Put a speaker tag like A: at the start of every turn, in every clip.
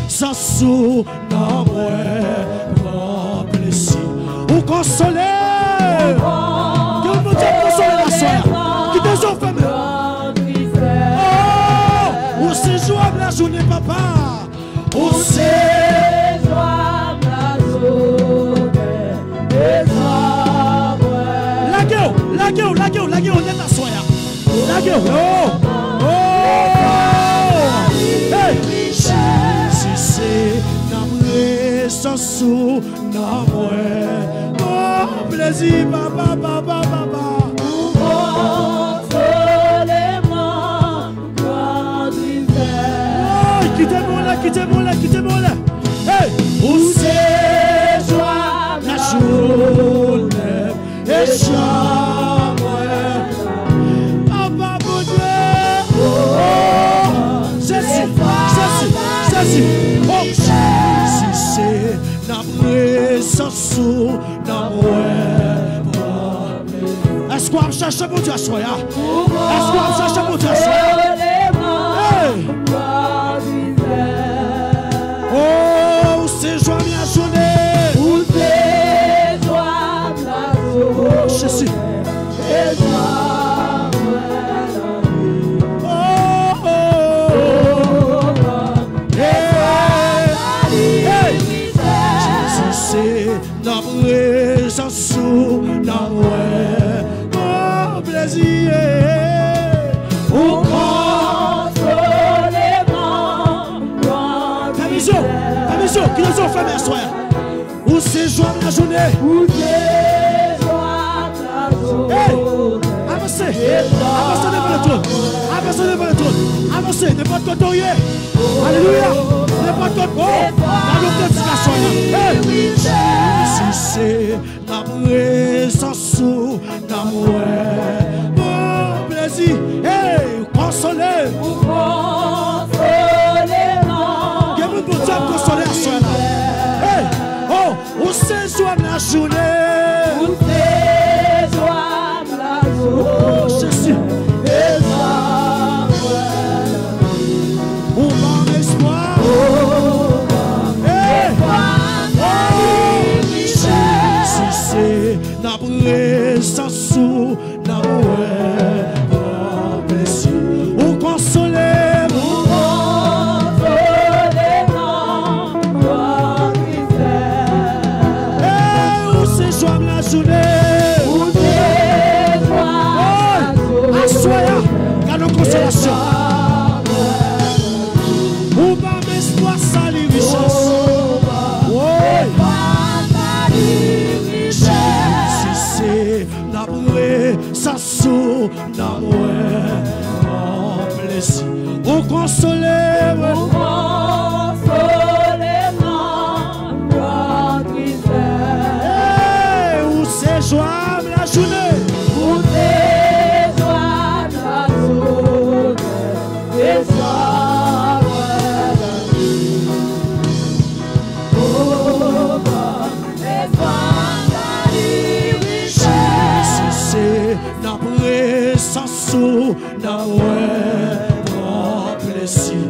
A: Sans sou dans moi, mon plaisir. Ou consoler. Que vous dites consoler la soeur. Qui te sont fait. Oh, ou c'est jouable la journée, papa. Ou c'est jouable la journée. La gueule, on est la soeur. La gueule, oh. Sans sou, non, mon plaisir, papa. Quittez-moi là. Hey, où c'est joie la journée et chambre. Papa, mon Dieu. Oh, Jésus. Oh, sans sou, dans est-ce qu'on cherche mon Dieu à soi? Est-ce qu'on cherche mon Dieu à soi? Oh, c'est joie la journée. Oh, Jésus. Sans sou, dans mon plaisir. Ou consolement. Permission, qui nous ont fait mes soeurs. Où c'est joie la journée. Avancez devant le trône. Avancez, n'importe quoi d'oreiller. Alléluia. N'importe quoi. Oh, la glorification. Si c'est la présence dans mon plaisir. Hey, consoler. Que vous nous avez consolé à soi là. Hey, oh, où c'est joie la journée. Oh, Jésus. On va en espoir. La présence dans mon plaisir. Ou consoler, ou c'est joie la journée. Assoya, car nos consolations. Ou va m'espoir salir richesse. Ça sou dans mon plaisir. Ou consoler, ou c'est joie la journée. Sans sou, dans mon plaisir.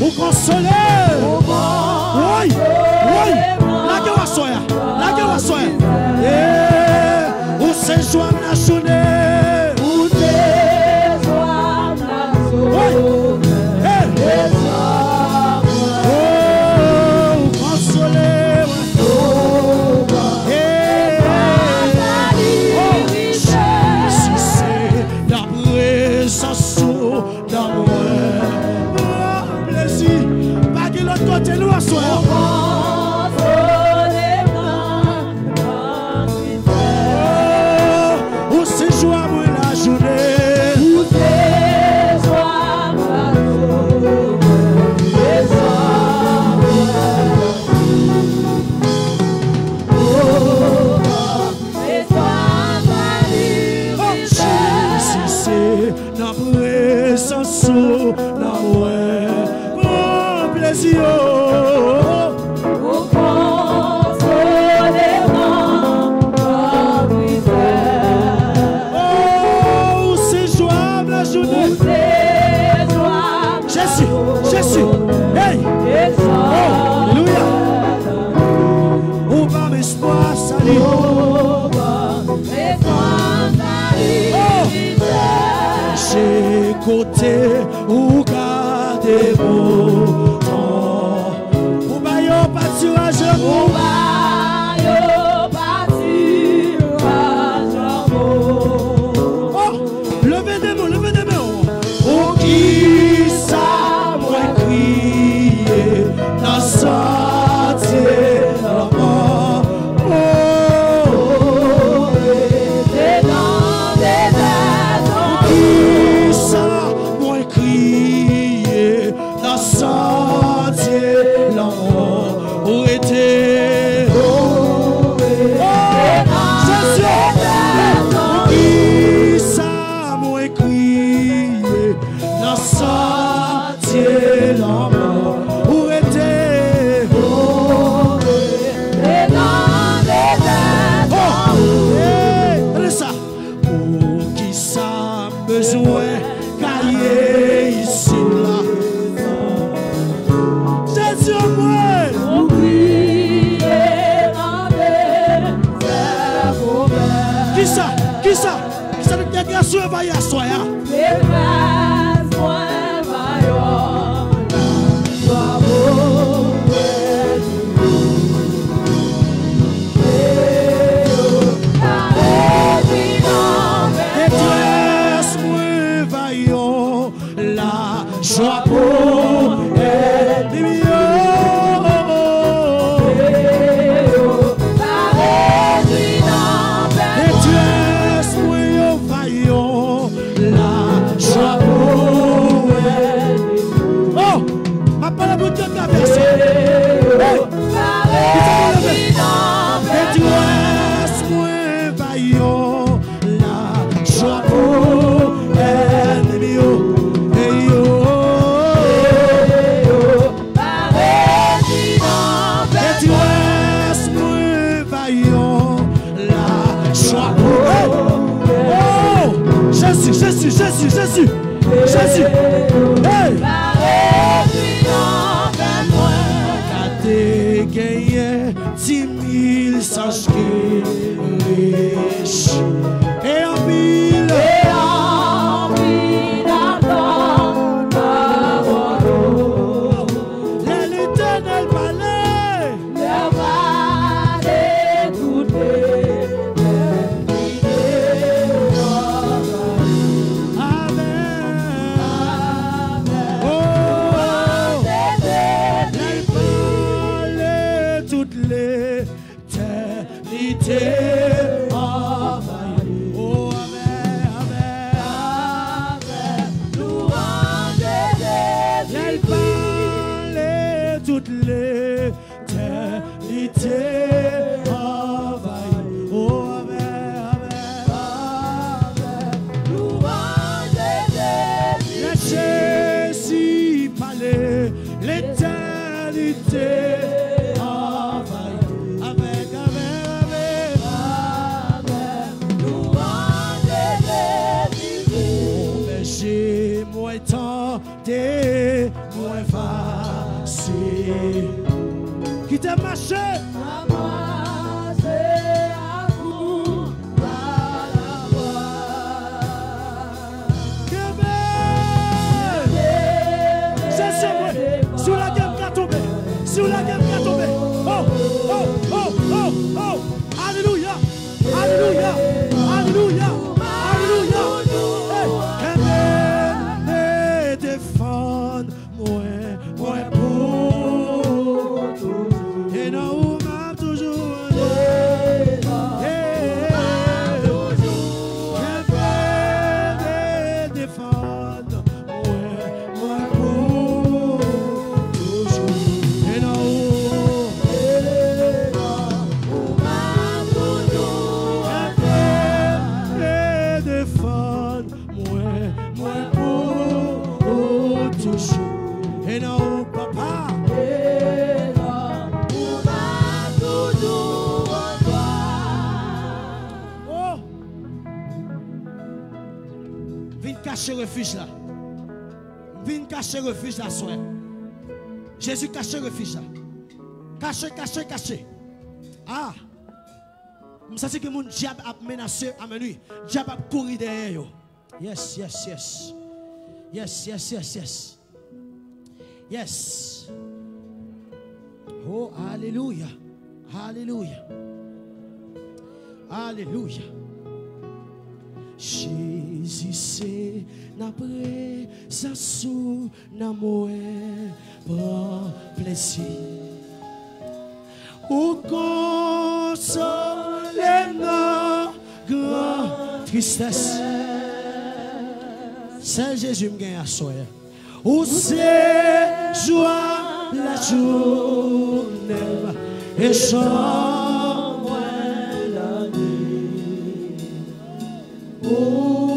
A: Ou consoler. Oui. La gueule à soya. Ou c'est joie la journée. Oui. Ou consoler. Sans sou, dans mon plaisir. espoir sali. J'ai côté ou garder mon temps. Ou ba yo pâturage pour levez des mots, levez des mots. Pour qui ça moi crier dans sa terre. Jésus. Hey! Quand t'es gagné 10 000 sages qui riches et en mille l'éternel palais toutes l'éternité. Oh, amen, amen. Louange elle parlait toute l'éternité. Oh, amen, amen. Louange Jésus parlait l'éternité. T'es moins facile qui t'a marché à vous à la voix que c'est vrai sur la gamme qui a tombé sur la gamme qui a tombé oh alléluia alléluia alléluia alléluia moi pour toujours et non m'a toujours défendre moi pour toujours et non m'a toujours défendre moi pour toujours. Et non, papa. Et non, on va toujours en toi. Oh! Viens cacher refuge là. Viens cacher refuge là, soeur. Jésus cache refuge là. Caché. Ah! Ça c'est que mon diable a menacé à minuit. Diable a couru derrière eux. Yes, yes, yes. Yes, yes, yes, yes. Yes. Oh, alléluia. Alléluia. Alléluia. Jésus c'est na présence na moi pour plaisir. Ou consoler nos grandes tristesses. C'est Jésus me gagne à soi. Ou c'est joie la journée et chant la nuit. Oh,